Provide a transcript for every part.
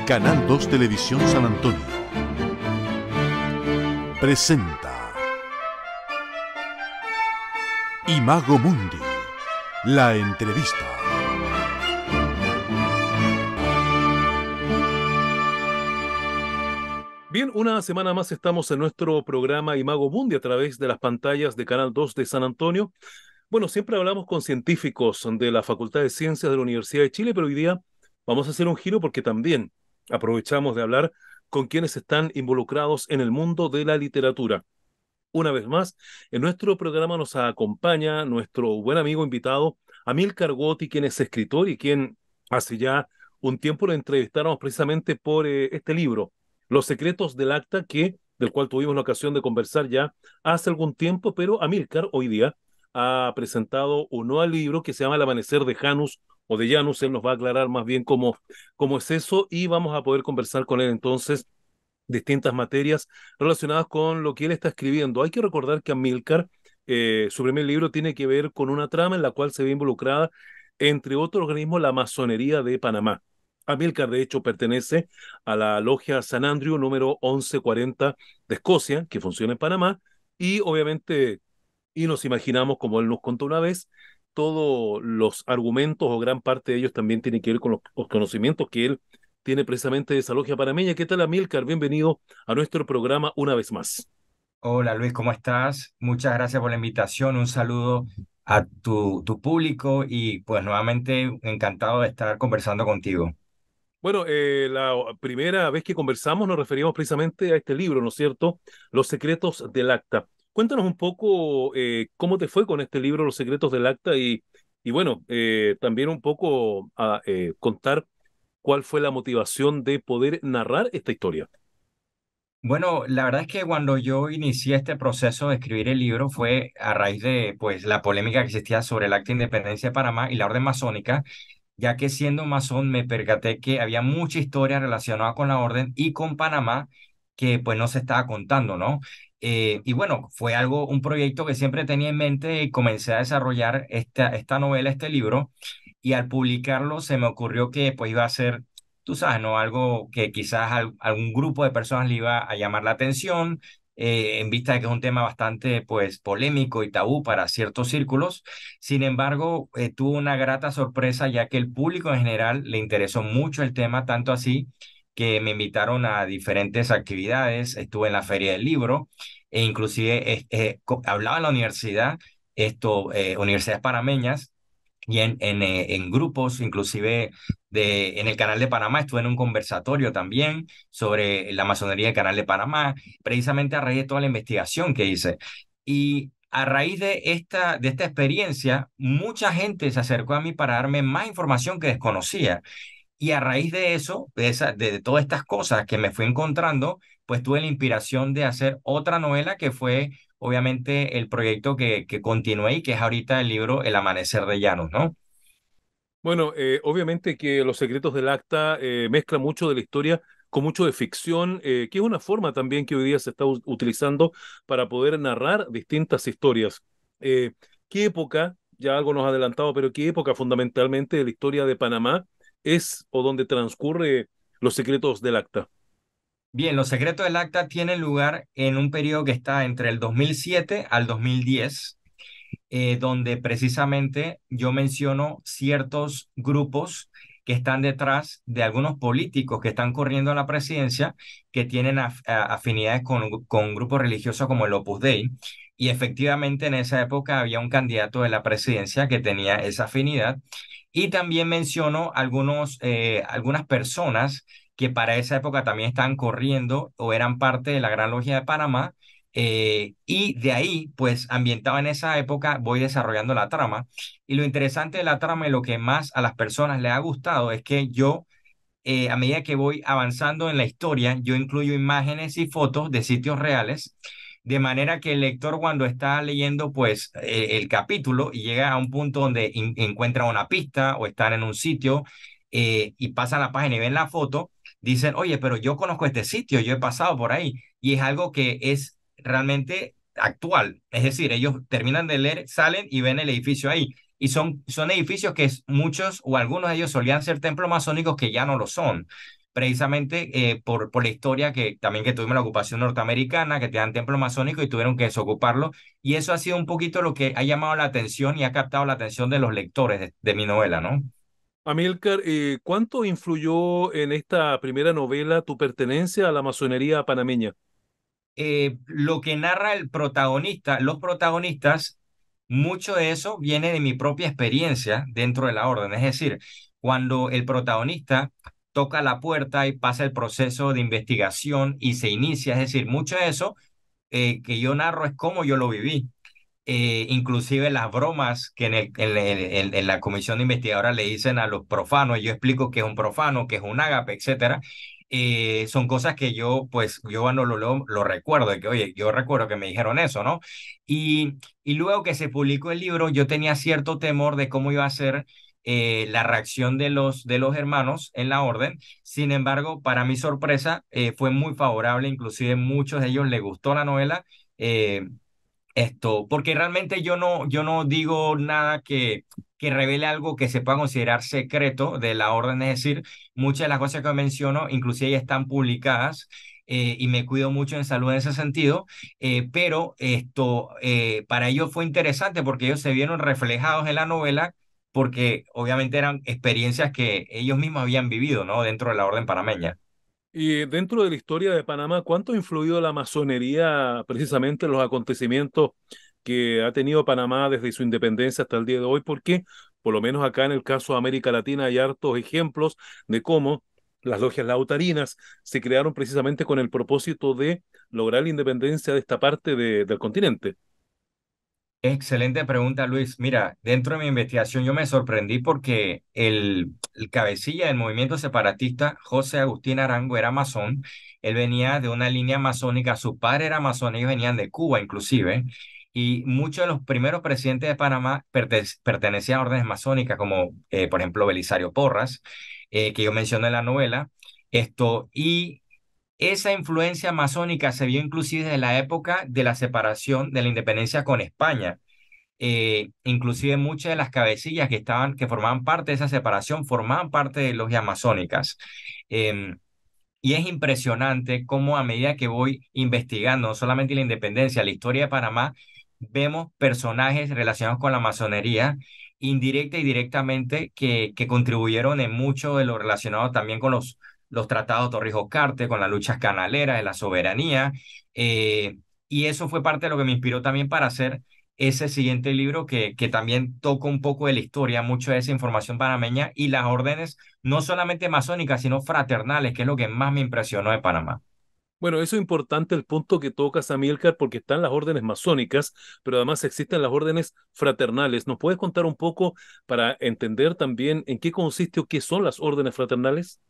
Canal 2 Televisión San Antonio presenta Imago Mundi, la entrevista. Bien, una semana más estamos en nuestro programa Imago Mundi a través de las pantallas de Canal 2 de San Antonio. Bueno, siempre hablamos con científicos de la Facultad de Ciencias de la Universidad de Chile, pero hoy día vamos a hacer un giro porque también aprovechamos de hablar con quienes están involucrados en el mundo de la literatura. Una vez más, en nuestro programa nos acompaña nuestro buen amigo invitado, Amílcar Gotti, quien es escritor y quien hace ya un tiempo lo entrevistamos precisamente por este libro, Los secretos del acta, del cual tuvimos la ocasión de conversar ya hace algún tiempo, pero Amílcar hoy día ha presentado un nuevo libro que se llama El amanecer de Janus o de Janus. Él nos va a aclarar más bien cómo es eso y vamos a poder conversar con él entonces distintas materias relacionadas con lo que él está escribiendo. Hay que recordar que Amílcar, su primer libro tiene que ver con una trama en la cual se ve involucrada, entre otros organismos, la masonería de Panamá. Amílcar, de hecho, pertenece a la logia San Andrew número 1140 de Escocia, que funciona en Panamá, y obviamente, y nos imaginamos, como él nos contó una vez, todos los argumentos o gran parte de ellos también tienen que ver con los conocimientos que él tiene precisamente de esa logia panameña. ¿Qué tal, Amílcar? Bienvenido a nuestro programa una vez más. Hola Luis, ¿cómo estás? Muchas gracias por la invitación. Un saludo a tu público y pues nuevamente encantado de estar conversando contigo. Bueno, la primera vez que conversamos nos referíamos precisamente a este libro, ¿no es cierto? Los secretos del acta. Cuéntanos un poco cómo te fue con este libro, Los secretos del acta, y bueno, también un poco a contar cuál fue la motivación de poder narrar esta historia. Bueno, la verdad es que cuando yo inicié este proceso de escribir el libro fue a raíz de pues la polémica que existía sobre el Acta de Independencia de Panamá y la Orden Masónica, ya que siendo masón me percaté que había mucha historia relacionada con la orden y con Panamá que pues no se estaba contando, ¿no? Y bueno, fue un proyecto que siempre tenía en mente y comencé a desarrollar esta novela, este libro, y al publicarlo se me ocurrió que pues iba a ser, tú sabes, ¿no? Algo que quizás algún grupo de personas le iba a llamar la atención. En vista de que es un tema bastante pues polémico y tabú para ciertos círculos. Sin embargo, tuvo una grata sorpresa ya que el público en general le interesó mucho el tema, tanto así que me invitaron a diferentes actividades, estuve en la Feria del Libro e inclusive hablaba en la universidad, universidades panameñas y en grupos, inclusive en el Canal de Panamá, estuve en un conversatorio también sobre la masonería del Canal de Panamá, precisamente a raíz de toda la investigación que hice. Y a raíz de esta experiencia, mucha gente se acercó a mí para darme más información que desconocía. Y a raíz de eso, de todas estas cosas que me fui encontrando, pues tuve la inspiración de hacer otra novela que fue obviamente el proyecto que continué y que es ahorita el libro El Amanecer de Llanos, ¿no? Bueno, obviamente que Los secretos del acta mezcla mucho de la historia con mucho de ficción, que es una forma también que hoy día se está utilizando para poder narrar distintas historias. ¿Qué época, ya algo nos ha adelantado, pero qué época fundamentalmente de la historia de Panamá es o donde transcurre Los secretos del acta? Bien, Los Secretos del Acta tienen lugar en un periodo que está entre el 2007 al 2010, donde precisamente yo menciono ciertos grupos que están detrás de algunos políticos que están corriendo a la presidencia, que tienen afinidades con grupos religiosos como el Opus Dei. Y efectivamente en esa época había un candidato de la presidencia que tenía esa afinidad. Y también menciono algunas personas que para esa época también estaban corriendo o eran parte de la Gran Logia de Panamá, y de ahí, pues ambientado en esa época, voy desarrollando la trama. Y lo interesante de la trama y lo que más a las personas les ha gustado es que yo, a medida que voy avanzando en la historia, yo incluyo imágenes y fotos de sitios reales, de manera que el lector cuando está leyendo, pues, el capítulo y llega a un punto donde encuentra una pista o están en un sitio, y pasan la página y ven la foto, dicen, oye, pero yo conozco este sitio, yo he pasado por ahí. Y es algo que es realmente actual. Es decir, ellos terminan de leer, salen y ven el edificio ahí. Y son edificios que muchos o algunos de ellos solían ser templos masónicos que ya no lo son. precisamente por la historia que también que tuvimos la ocupación norteamericana, que tenían templo masónico y tuvieron que desocuparlo. Y eso ha sido un poquito lo que ha llamado la atención y ha captado la atención de los lectores de mi novela, ¿no? Amílcar, ¿cuánto influyó en esta primera novela tu pertenencia a la masonería panameña? Lo que narra el protagonista, los protagonistas, mucho de eso viene de mi propia experiencia dentro de la orden. Es decir, cuando el protagonista toca la puerta y pasa el proceso de investigación y se inicia, es decir, mucho de eso que yo narro es cómo yo lo viví. Inclusive las bromas que en la comisión investigadora le dicen a los profanos, yo explico qué es un profano, qué es un ágape, etcétera. Son cosas que yo, pues, yo cuando lo leo, lo recuerdo, de que, oye, yo recuerdo que me dijeron eso, ¿no? Y luego que se publicó el libro, yo tenía cierto temor de cómo iba a ser la reacción de los hermanos en la orden. Sin embargo, para mi sorpresa, fue muy favorable, inclusive muchos de ellos les gustó la novela. Porque realmente yo no digo nada que revele algo que se pueda considerar secreto de la orden, es decir, muchas de las cosas que menciono, inclusive ya están publicadas y me cuido mucho en salud en ese sentido, pero para ellos fue interesante porque ellos se vieron reflejados en la novela porque obviamente eran experiencias que ellos mismos habían vivido, ¿no? Dentro de la orden panameña. Y dentro de la historia de Panamá, ¿cuánto ha influido la masonería precisamente en los acontecimientos que ha tenido Panamá desde su independencia hasta el día de hoy? Porque, por lo menos acá en el caso de América Latina, hay hartos ejemplos de cómo las logias lautarinas se crearon precisamente con el propósito de lograr la independencia de esta parte del continente. Excelente pregunta, Luis. Mira, dentro de mi investigación yo me sorprendí porque el cabecilla del movimiento separatista, José Agustín Arango, era masón. Él venía de una línea masónica, su padre era masón, ellos venían de Cuba inclusive, y muchos de los primeros presidentes de Panamá pertenecían a órdenes masónicas, como por ejemplo Belisario Porras, que yo mencioné en la novela. Y esa influencia masónica se vio inclusive desde la época de la separación de la independencia con España. Inclusive muchas de las cabecillas que formaban parte de esa separación, formaban parte de logias masónicas. Em, y es impresionante cómo a medida que voy investigando no solamente la independencia, la historia de Panamá, vemos personajes relacionados con la masonería, indirecta y directamente, que contribuyeron en mucho de lo relacionado también con los tratados de Torrijos-Cartes, con las luchas canaleras, de la soberanía. Y eso fue parte de lo que me inspiró también para hacer ese siguiente libro que también toca un poco de la historia, mucho de esa información panameña y las órdenes no solamente masónicas, sino fraternales, que es lo que más me impresionó de Panamá. Bueno, eso es importante el punto que tocas, Amílcar, porque están las órdenes masónicas, pero además existen las órdenes fraternales. ¿Nos puedes contar un poco para entender también en qué consiste o qué son las órdenes fraternales?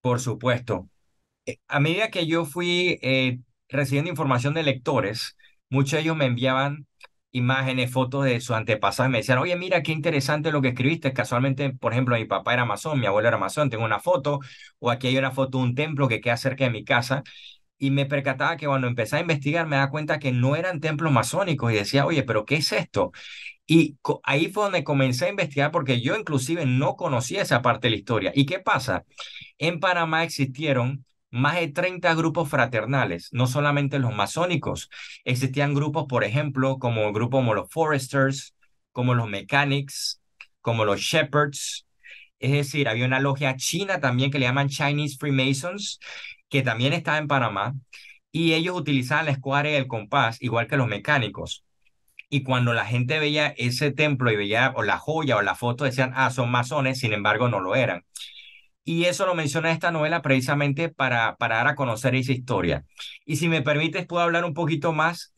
Por supuesto. A medida que yo fui recibiendo información de lectores, muchos de ellos me enviaban imágenes, fotos de sus antepasados y me decían, oye, mira qué interesante lo que escribiste. Casualmente, por ejemplo, mi papá era masón, mi abuelo era masón, tengo una foto, o aquí hay una foto de un templo que queda cerca de mi casa. Y me percataba que cuando empecé a investigar me daba cuenta que no eran templos masónicos y decía, oye, pero ¿qué es esto? Y ahí fue donde comencé a investigar porque yo inclusive no conocía esa parte de la historia. ¿Y qué pasa? En Panamá existieron más de 30 grupos fraternales, no solamente los masónicos. Existían grupos, por ejemplo, como el grupo como los Foresters, como los Mechanics, como los Shepherds. Es decir, había una logia china también que le llaman Chinese Freemasons, que también estaba en Panamá, y ellos utilizaban la escuadra y el compás, igual que los mecánicos. Y cuando la gente veía ese templo y veía o la joya o la foto, decían, ah, son masones, sin embargo, no lo eran. Y eso lo menciona esta novela precisamente para dar a conocer esa historia. Y si me permites, puedo hablar un poquito más,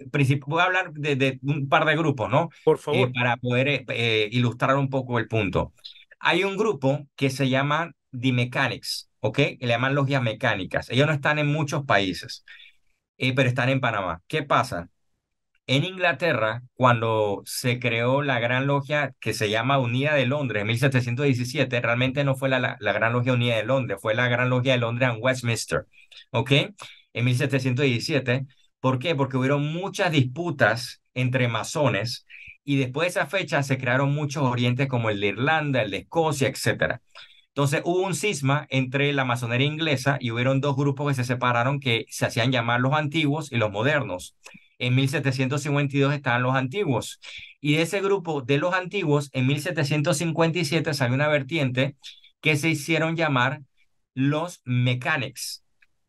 puedo hablar de un par de grupos, ¿no? Por favor. Para poder ilustrar un poco el punto. Hay un grupo que se llama The Mechanics, ¿ok? Que le llaman logias mecánicas. Ellos no están en muchos países, pero están en Panamá. ¿Qué pasa? En Inglaterra, cuando se creó la Gran Logia que se llama Unida de Londres en 1717, realmente no fue la Gran Logia Unida de Londres, fue la Gran Logia de Londres en Westminster, ¿ok? En 1717. ¿Por qué? Porque hubieron muchas disputas entre masones y después de esa fecha se crearon muchos orientes como el de Irlanda, el de Escocia, etcétera. Entonces hubo un cisma entre la masonería inglesa y hubieron dos grupos que se separaron que se hacían llamar los antiguos y los modernos. En 1752 estaban los antiguos. Y de ese grupo de los antiguos, en 1757 salió una vertiente que se hicieron llamar los mechanics.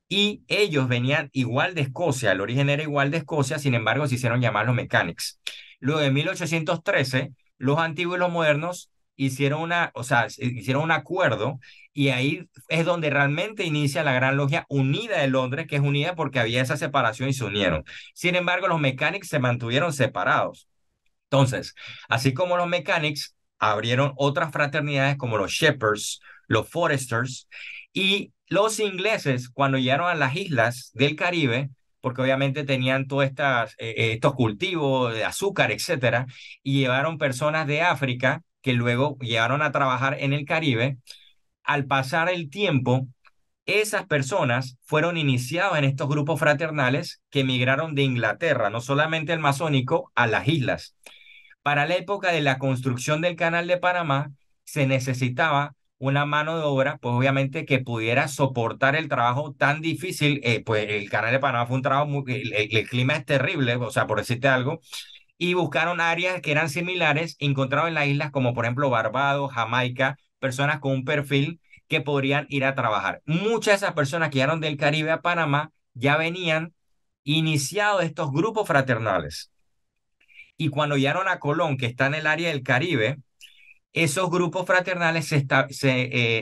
Y ellos venían igual de Escocia, el origen era igual de Escocia, sin embargo se hicieron llamar los mechanics. Luego de 1813, los antiguos y los modernos hicieron o sea, hicieron un acuerdo y ahí es donde realmente inicia la Gran Logia Unida de Londres, que es unida porque había esa separación y se unieron. Sin embargo, los mechanics se mantuvieron separados. Entonces, así como los mechanics, abrieron otras fraternidades como los Shepherds, los Foresters y los ingleses cuando llegaron a las islas del Caribe, porque obviamente tenían todos estos cultivos de azúcar, etcétera, y llevaron personas de África que luego llegaron a trabajar en el Caribe. Al pasar el tiempo, esas personas fueron iniciados en estos grupos fraternales que emigraron de Inglaterra, no solamente el masónico, a las islas. Para la época de la construcción del Canal de Panamá, se necesitaba una mano de obra, pues obviamente que pudiera soportar el trabajo tan difícil. Pues el Canal de Panamá fue un trabajo, el clima es terrible, o sea, por decirte algo, y buscaron áreas que eran similares, encontraron en las islas como por ejemplo Barbados, Jamaica, personas con un perfil que podrían ir a trabajar. Muchas de esas personas que llegaron del Caribe a Panamá ya venían iniciados estos grupos fraternales. Y cuando llegaron a Colón, que está en el área del Caribe, esos grupos fraternales se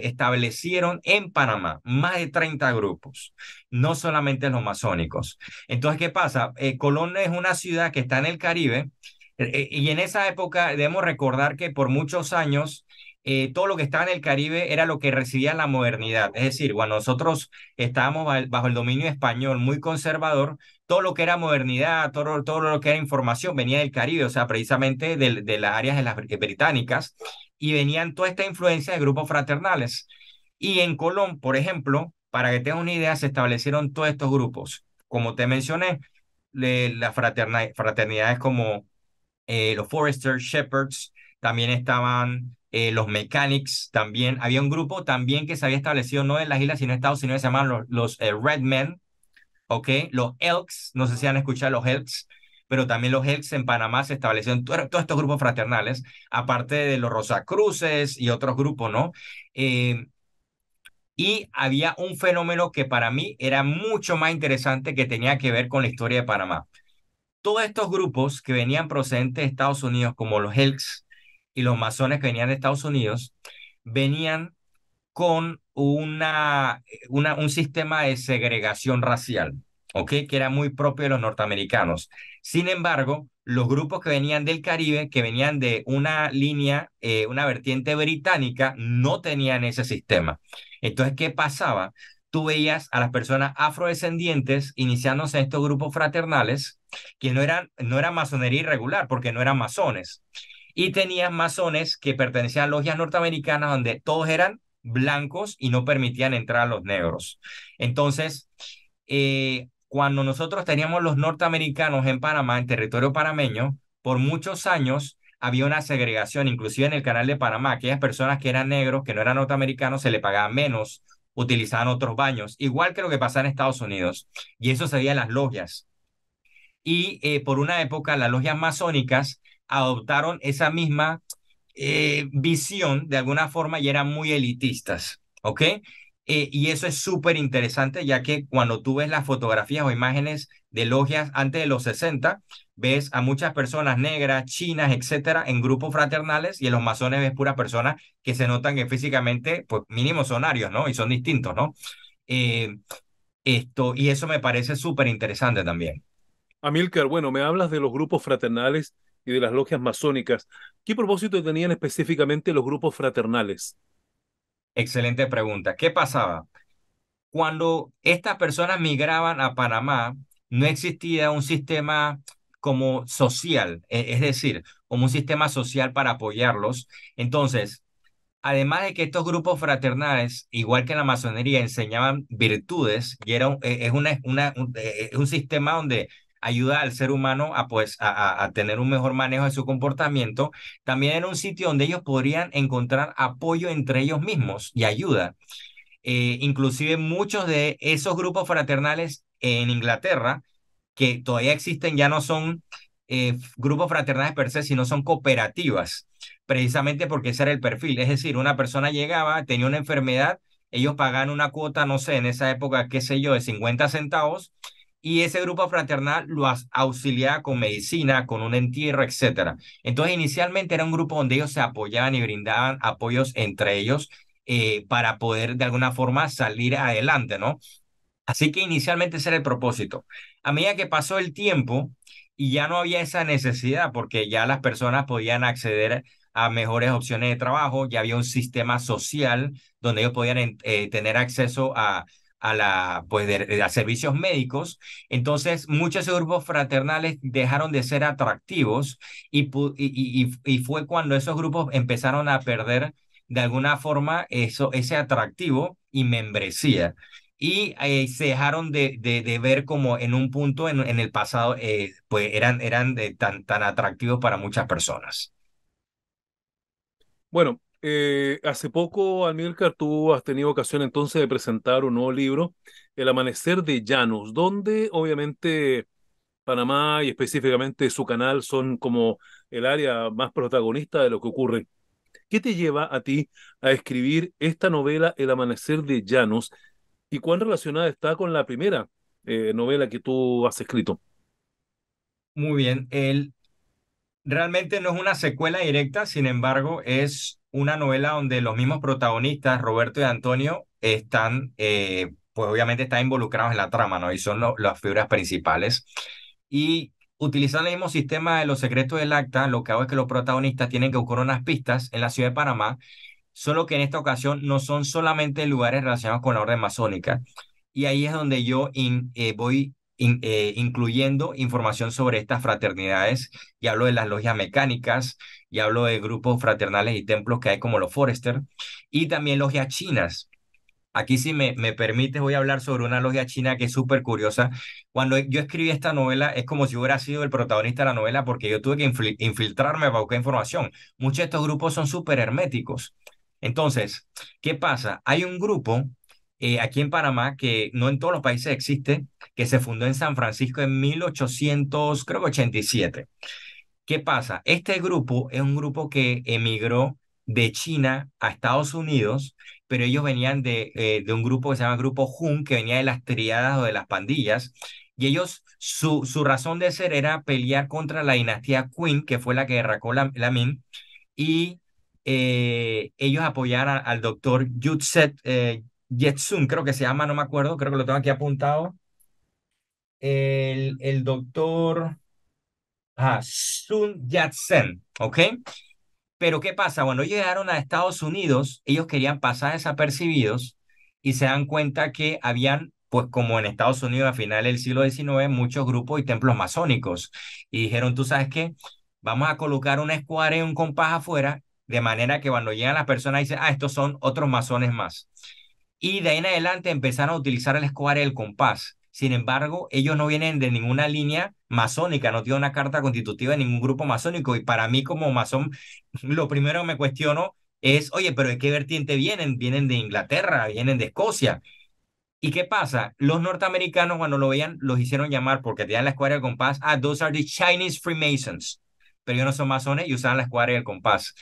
establecieron en Panamá, más de 30 grupos, no solamente los masónicos. Entonces, ¿qué pasa? Colón es una ciudad que está en el Caribe y en esa época debemos recordar que por muchos años todo lo que estaba en el Caribe era lo que recibía la modernidad. Es decir, cuando nosotros estábamos bajo el dominio español muy conservador, todo lo que era modernidad, todo lo que era información venía del Caribe, o sea, precisamente de las áreas de las británicas, y venían toda esta influencia de grupos fraternales. Y en Colón, por ejemplo, para que tengas una idea, se establecieron todos estos grupos. Como te mencioné, las fraternidades como los Foresters, Shepherds, también estaban los Mechanics, también había un grupo también que se había establecido no en las islas, sino en Estados Unidos, se llamaban los Red Men, ¿ok? Los Elks, no sé si han escuchado los Elks, pero también los Elks en Panamá se establecieron todos estos grupos fraternales, aparte de los Rosacruces y otros grupos, ¿no? Eh, y había un fenómeno que para mí era mucho más interesante que tenía que ver con la historia de Panamá. Todos estos grupos que venían procedentes de Estados Unidos, como los Elks y los masones que venían de Estados Unidos, venían con un sistema de segregación racial, ¿ok? Que era muy propio de los norteamericanos. Sin embargo, los grupos que venían del Caribe, que venían de una línea, una vertiente británica, no tenían ese sistema. Entonces, ¿qué pasaba? Tú veías a las personas afrodescendientes iniciándose en estos grupos fraternales que no eran masonería irregular porque no eran masones. Y tenías masones que pertenecían a logias norteamericanas donde todos eran blancos y no permitían entrar a los negros. Entonces, cuando nosotros teníamos los norteamericanos en Panamá, en territorio panameño, por muchos años había una segregación, inclusive en el canal de Panamá, aquellas personas que eran negros, que no eran norteamericanos, se les pagaba menos, utilizaban otros baños, igual que lo que pasaba en Estados Unidos. Y eso se veía en las logias. Y por una época las logias masónicas adoptaron esa misma visión de alguna forma y eran muy elitistas, ¿ok? Y eso es súper interesante ya que cuando tú ves las fotografías o imágenes de logias antes de los 60, ves a muchas personas negras, chinas, etcétera, en grupos fraternales y en los masones ves puras personas que se notan que físicamente, pues mínimo son arios, ¿no? Y son distintos, ¿no? Eh, y eso me parece súper interesante también. Amílcar, bueno, me hablas de los grupos fraternales y de las logias masónicas. ¿Qué propósito tenían específicamente los grupos fraternales? Excelente pregunta. ¿Qué pasaba? Cuando estas personas migraban a Panamá, no existía un sistema como social, es decir, como un sistema social para apoyarlos. Entonces, además de que estos grupos fraternales, igual que en la masonería, enseñaban virtudes y es un sistema donde ayuda al ser humano a, pues, a tener un mejor manejo de su comportamiento. También era un sitio donde ellos podrían encontrar apoyo entre ellos mismos y ayuda. Inclusive muchos de esos grupos fraternales en Inglaterra que todavía existen ya no son grupos fraternales per se, sino son cooperativas, precisamente porque ese era el perfil. Es decir, una persona llegaba, tenía una enfermedad, ellos pagaban una cuota, no sé, en esa época, qué sé yo, de 50 centavos, y ese grupo fraternal lo auxiliaba con medicina, con un entierro, etcétera. Entonces, inicialmente era un grupo donde ellos se apoyaban y brindaban apoyos entre ellos para poder de alguna forma salir adelante, ¿no? Así que inicialmente ese era el propósito. A medida que pasó el tiempo y ya no había esa necesidad porque ya las personas podían acceder a mejores opciones de trabajo, ya había un sistema social donde ellos podían tener acceso a servicios médicos. Entonces, muchos de esos grupos fraternales dejaron de ser atractivos y fue cuando esos grupos empezaron a perder de alguna forma ese atractivo y membresía y se dejaron de ver como en un punto en el pasado, pues eran tan atractivos para muchas personas. Bueno, hace poco, Amílcar, tú has tenido ocasión entonces de presentar un nuevo libro, El Amanecer de Llanos, donde obviamente Panamá y específicamente su canal son como el área más protagonista de lo que ocurre. ¿Qué te lleva a ti a escribir esta novela, El Amanecer de Llanos, y cuán relacionada está con la primera novela que tú has escrito? Muy bien, él realmente no es una secuela directa, sin embargo, es una novela donde los mismos protagonistas, Roberto y Antonio, están, pues obviamente están involucrados en la trama, ¿no? Y son las figuras principales. Y utilizando el mismo sistema de los secretos del acta, lo que hago es que los protagonistas tienen que buscar unas pistas en la ciudad de Panamá, solo que en esta ocasión no son solamente lugares relacionados con la orden masónica. Y ahí es donde yo voy incluyendo información sobre estas fraternidades y hablo de las logias mecánicas y hablo de grupos fraternales y templos que hay como los Forester y también logias chinas. Aquí si me permites voy a hablar sobre una logia china que es súper curiosa. Cuando yo escribí esta novela es como si hubiera sido el protagonista de la novela porque yo tuve que infiltrarme para buscar información. Muchos de estos grupos son súper herméticos. Entonces, ¿qué pasa? Hay un grupo aquí en Panamá que no en todos los países existe, que se fundó en San Francisco en 1800, creo que 87. ¿Qué pasa? Este grupo es un grupo que emigró de China a Estados Unidos, pero ellos venían de un grupo que se llama Grupo Hun, que venía de las triadas o de las pandillas, y ellos, su razón de ser era pelear contra la dinastía Qing, que fue la que derrocó la Ming, y ellos apoyaron al doctor Yutset Yetsun, creo que se llama, no me acuerdo, creo que lo tengo aquí apuntado. El doctor Sun Yat-sen, ¿ok? Pero ¿qué pasa? Cuando llegaron a Estados Unidos, ellos querían pasar desapercibidos y se dan cuenta que habían, pues como en Estados Unidos a finales del siglo XIX, muchos grupos y templos masónicos. Y dijeron, ¿tú sabes qué? Vamos a colocar una escuadra y un compás afuera, de manera que cuando llegan las personas dicen, estos son otros masones más. Y de ahí en adelante empezaron a utilizar el escuadra y el compás. Sin embargo, ellos no vienen de ninguna línea masónica, no tienen una carta constitutiva de ningún grupo masónico. Y para mí como masón, lo primero que me cuestiono es, oye, pero ¿de qué vertiente vienen? Vienen de Inglaterra, vienen de Escocia. ¿Y qué pasa? Los norteamericanos cuando lo veían los hicieron llamar porque tenían la escuadra del compás. Those are the Chinese Freemasons. Pero ellos no son masones y usaban la escuadra del compás.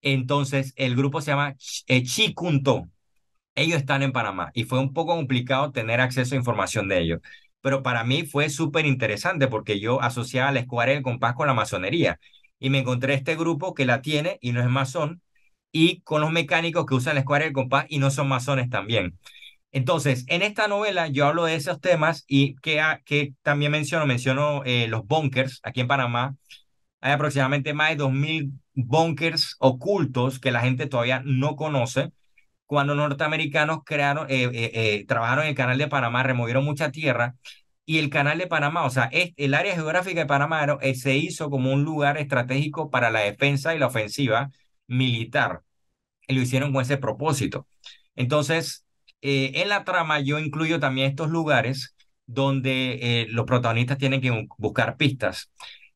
Entonces, el grupo se llama Chi Kun To. Ellos están en Panamá y fue un poco complicado tener acceso a información de ellos. Pero para mí fue súper interesante porque yo asociaba la escuadra del compás con la masonería y me encontré este grupo que la tiene y no es masón y con los mecánicos que usan la escuadra del compás y no son masones también. Entonces, en esta novela yo hablo de esos temas y que también menciono los bunkers aquí en Panamá. Hay aproximadamente más de 2000 bunkers ocultos que la gente todavía no conoce cuando norteamericanos trabajaron en el canal de Panamá, removieron mucha tierra y el canal de Panamá, o sea, el área geográfica de Panamá se hizo como un lugar estratégico para la defensa y la ofensiva militar. Y lo hicieron con ese propósito. Entonces, en la trama yo incluyo también estos lugares donde los protagonistas tienen que buscar pistas.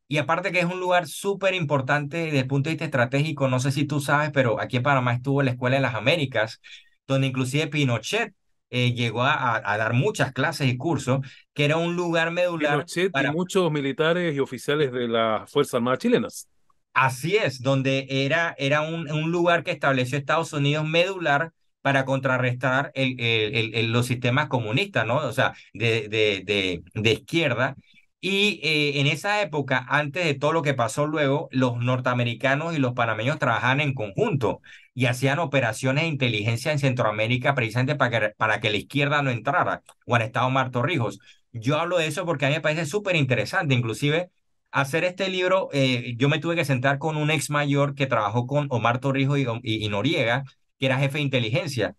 Y aparte que es un lugar súper importante desde el punto de vista estratégico, no sé si tú sabes, pero aquí en Panamá estuvo la Escuela de las Américas, donde inclusive Pinochet llegó a dar muchas clases y cursos, que era un lugar medular Pinochet y para. muchos militares y oficiales de las Fuerzas Armadas chilenas. Así es, donde era un lugar que estableció Estados Unidos medular para contrarrestar los sistemas comunistas, ¿no? O sea, de izquierda. Y en esa época, antes de todo lo que pasó luego, los norteamericanos y los panameños trabajaban en conjunto y hacían operaciones de inteligencia en Centroamérica precisamente para que la izquierda no entrara, o han estado Omar Torrijos. Yo hablo de eso porque a mí me parece súper interesante, inclusive hacer este libro, yo me tuve que sentar con un ex mayor que trabajó con Omar Torrijos y Noriega, que era jefe de inteligencia.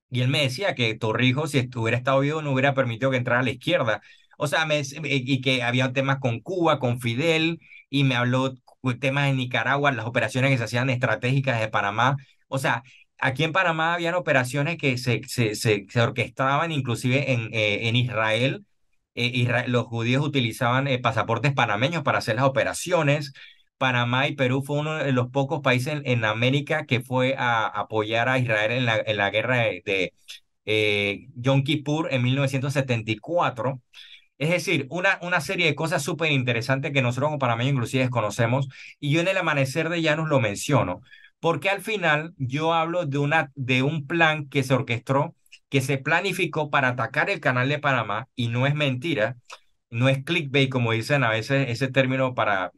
Y él me decía que Torrijos, si hubiera estado vivo, no hubiera permitido que entrara a la izquierda. O sea, y que había temas con Cuba, con Fidel, y me habló temas en Nicaragua, las operaciones que se hacían estratégicas de Panamá. O sea, aquí en Panamá habían operaciones que se orquestaban inclusive en Israel. Los judíos utilizaban pasaportes panameños para hacer las operaciones. Panamá y Perú fue uno de los pocos países en América que fue a apoyar a Israel en la guerra de Yom Kippur en 1974. Es decir, una serie de cosas súper interesantes que nosotros como panameños inclusive desconocemos, y yo en el Amanecer de Llanos lo menciono, porque al final yo hablo de un plan que se orquestó, que se planificó para atacar el canal de Panamá, y no es mentira, no es clickbait como dicen a veces ese término para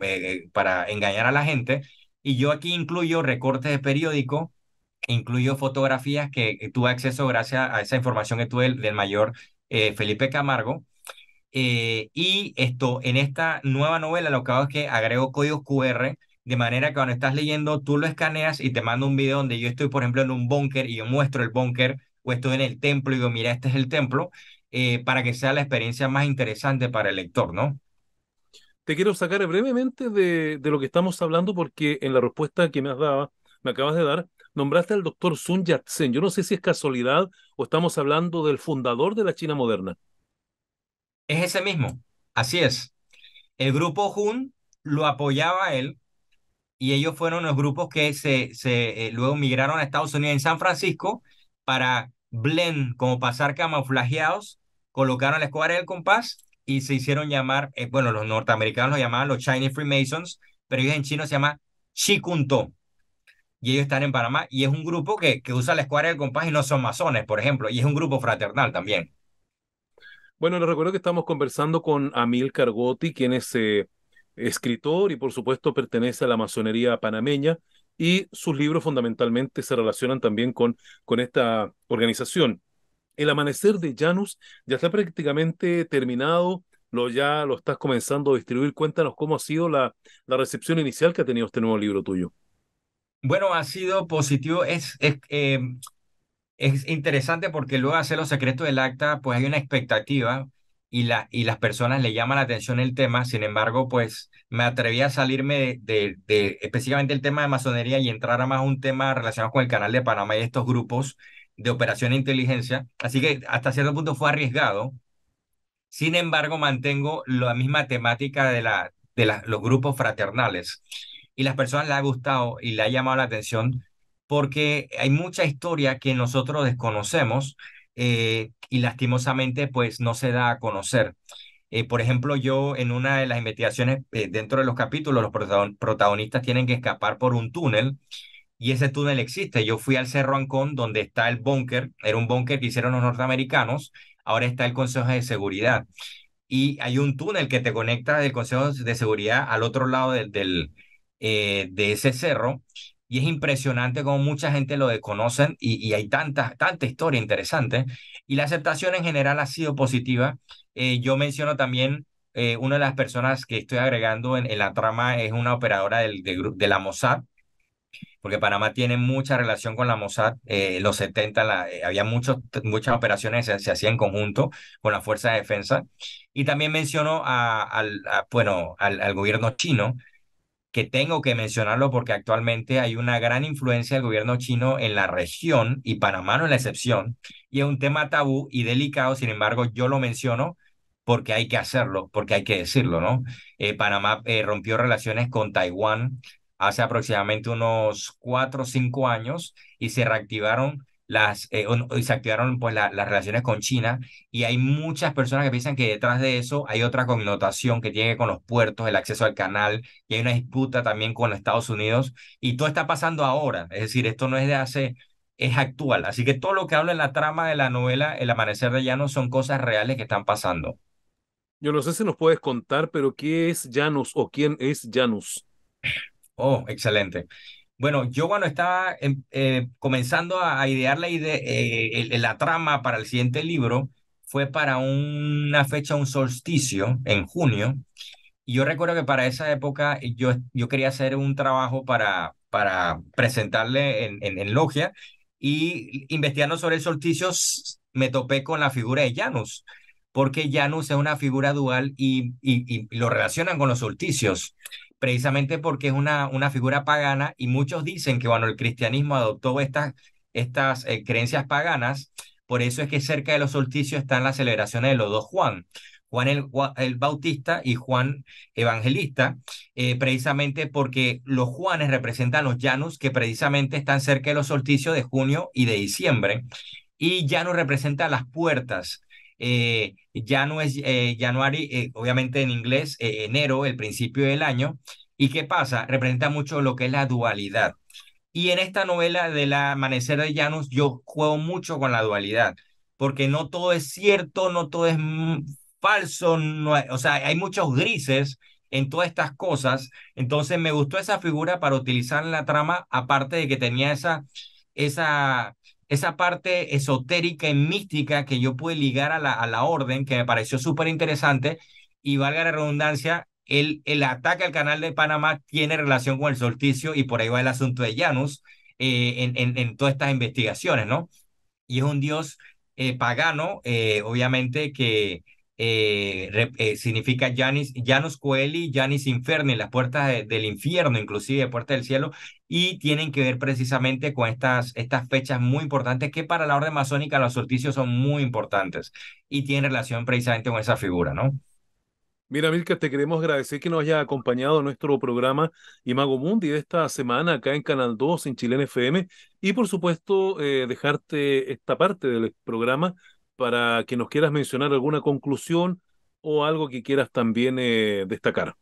engañar a la gente, y yo aquí incluyo recortes de periódico, incluyo fotografías que tuve acceso gracias a esa información que tuve del mayor Felipe Camargo, y esto, en esta nueva novela lo que hago es que agrego códigos QR, de manera que cuando estás leyendo, tú lo escaneas y te mando un video donde yo estoy, por ejemplo, en un búnker y yo muestro el búnker, o estoy en el templo y digo, mira, este es el templo, para que sea la experiencia más interesante para el lector, ¿no? Te quiero sacar brevemente de lo que estamos hablando porque en la respuesta que me acabas de dar, nombraste al doctor Sun Yat-sen. Yo no sé si es casualidad o estamos hablando del fundador de la China moderna. Es ese mismo, así es. El grupo Hun lo apoyaba a él, y ellos fueron los grupos que luego migraron a Estados Unidos en San Francisco para blend, como pasar camuflajeados, colocaron la escuadra del compás y se hicieron llamar, bueno, los norteamericanos lo llamaban los Chinese Freemasons, pero ellos en chino se llama Chikunto, y ellos están en Panamá, y es un grupo que usa la escuadra del compás y no son masones, por ejemplo, y es un grupo fraternal también. Bueno, les recuerdo que estamos conversando con Amílcar Gotti, quien es escritor y por supuesto pertenece a la masonería panameña y sus libros fundamentalmente se relacionan también con esta organización. El Amanecer de Janus ya está prácticamente terminado, ya lo estás comenzando a distribuir. Cuéntanos cómo ha sido la recepción inicial que ha tenido este nuevo libro tuyo. Bueno, ha sido positivo, es interesante porque luego de hacer los secretos del acta, pues hay una expectativa, y las personas le llaman la atención el tema. Sin embargo, pues me atreví a salirme de específicamente el tema de masonería y entrar a más un tema relacionado con el canal de Panamá y estos grupos de operación de inteligencia. Así que hasta cierto punto fue arriesgado. Sin embargo, mantengo la misma temática los grupos fraternales. Y las personas le ha gustado y le ha llamado la atención porque hay mucha historia que nosotros desconocemos, y lastimosamente pues no se da a conocer. Por ejemplo, yo en una de las investigaciones, dentro de los capítulos, los protagonistas tienen que escapar por un túnel, y ese túnel existe. Yo fui al Cerro Ancón donde está el búnker, era un búnker que hicieron los norteamericanos, ahora está el Consejo de Seguridad, y hay un túnel que te conecta del Consejo de Seguridad al otro lado de ese cerro, y es impresionante cómo mucha gente lo desconocen, y hay tanta historia interesante, y la aceptación en general ha sido positiva. Yo menciono también, una de las personas que estoy agregando en la trama es una operadora de la Mossad, porque Panamá tiene mucha relación con la Mossad. En los 70 había muchas operaciones que se hacían en conjunto con la Fuerza de Defensa. Y también menciono bueno, al gobierno chino, que tengo que mencionarlo porque actualmente hay una gran influencia del gobierno chino en la región, y Panamá no es la excepción, y es un tema tabú y delicado. Sin embargo, yo lo menciono porque hay que hacerlo, porque hay que decirlo, ¿no? Panamá rompió relaciones con Taiwán hace aproximadamente unos 4 o 5 años y se reactivaron y se activaron pues las relaciones con China, y hay muchas personas que piensan que detrás de eso hay otra connotación que tiene que ver con los puertos, el acceso al canal, y hay una disputa también con los Estados Unidos, y todo está pasando ahora, es decir, esto no es de hace, es actual. Así que todo lo que habla en la trama de la novela El Amanecer de Llanos son cosas reales que están pasando. Yo no sé si nos puedes contar, pero ¿qué es Janus o quién es Janus? Oh, excelente. Bueno, yo cuando estaba comenzando a idear la trama para el siguiente libro, fue para una fecha, un solsticio en junio. Y yo recuerdo que para esa época yo quería hacer un trabajo para presentarle en logia, y investigando sobre el solsticio me topé con la figura de Janus, porque Janus es una figura dual y lo relacionan con los solsticios, precisamente porque es una figura pagana, y muchos dicen que cuando el cristianismo adoptó estas creencias paganas, por eso es que cerca de los solsticios están las celebraciones de los dos Juan. Juan el Bautista y Juan Evangelista, precisamente porque los Juanes representan los Janus, que precisamente están cerca de los solsticios de junio y de diciembre, y Janus representa las puertas. Janus es January, obviamente en inglés, enero, el principio del año. ¿Y qué pasa? Representa mucho lo que es la dualidad. Y en esta novela del Amanecer de Janus yo juego mucho con la dualidad, porque no todo es cierto, no todo es falso, o sea, hay muchos grises en todas estas cosas. Entonces me gustó esa figura para utilizar en la trama, aparte de que tenía esa, esa parte esotérica y mística que yo pude ligar a la orden, que me pareció súper interesante. Y valga la redundancia, el ataque al canal de Panamá tiene relación con el solsticio, y por ahí va el asunto de Janus en todas estas investigaciones, ¿no? Y es un dios pagano, obviamente, que significa Janus Coeli, Janus Inferni, las puertas del infierno, inclusive puertas del cielo, y tienen que ver precisamente con estas fechas muy importantes que para la orden masónica los solsticios son muy importantes, y tienen relación precisamente con esa figura, ¿no? Mira, Milka, te queremos agradecer que nos haya acompañado en nuestro programa Imago Mundi de esta semana acá en Canal 2 en Chilena FM y por supuesto dejarte esta parte del programa para que nos quieras mencionar alguna conclusión o algo que quieras también destacar.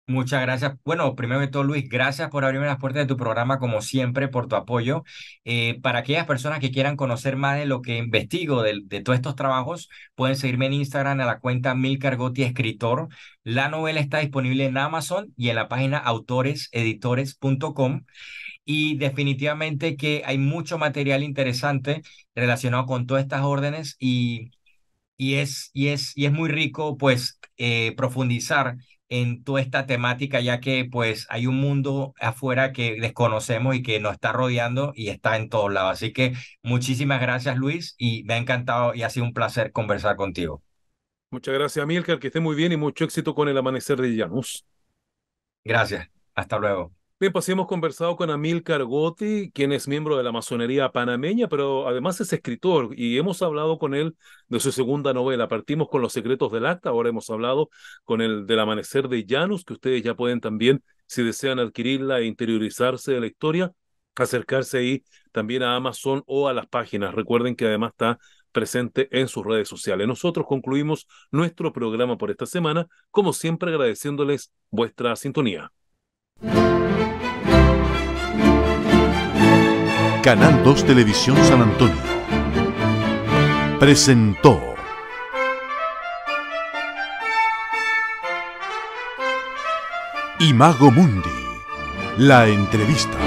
Muchas gracias. Bueno, primero de todo, Luis, gracias por abrirme las puertas de tu programa, como siempre, por tu apoyo. Para aquellas personas que quieran conocer más de lo que investigo, de todos estos trabajos, pueden seguirme en Instagram a la cuenta Milcar Gotti Escritor. La novela está disponible en Amazon y en la página autoreseditores.com. Y definitivamente que hay mucho material interesante relacionado con todas estas órdenes, y es muy rico, pues, profundizar en toda esta temática, ya que pues hay un mundo afuera que desconocemos y que nos está rodeando y está en todos lados. Así que muchísimas gracias, Luis, y me ha encantado y ha sido un placer conversar contigo. Muchas gracias, Milka, que esté muy bien y mucho éxito con el amanecer de Janus. Gracias. Hasta luego. Bien, pues sí, hemos conversado con Amílcar Gotti, quien es miembro de la masonería panameña, pero además es escritor y hemos hablado con él de su segunda novela. Partimos con Los secretos del acta, ahora hemos hablado con el del amanecer de Janus, que ustedes ya pueden también, si desean adquirirla e interiorizarse de la historia, acercarse ahí también a Amazon o a las páginas. Recuerden que además está presente en sus redes sociales. Nosotros concluimos nuestro programa por esta semana, como siempre agradeciéndoles vuestra sintonía. Canal 2 Televisión San Antonio presentó Imago Mundi, la entrevista.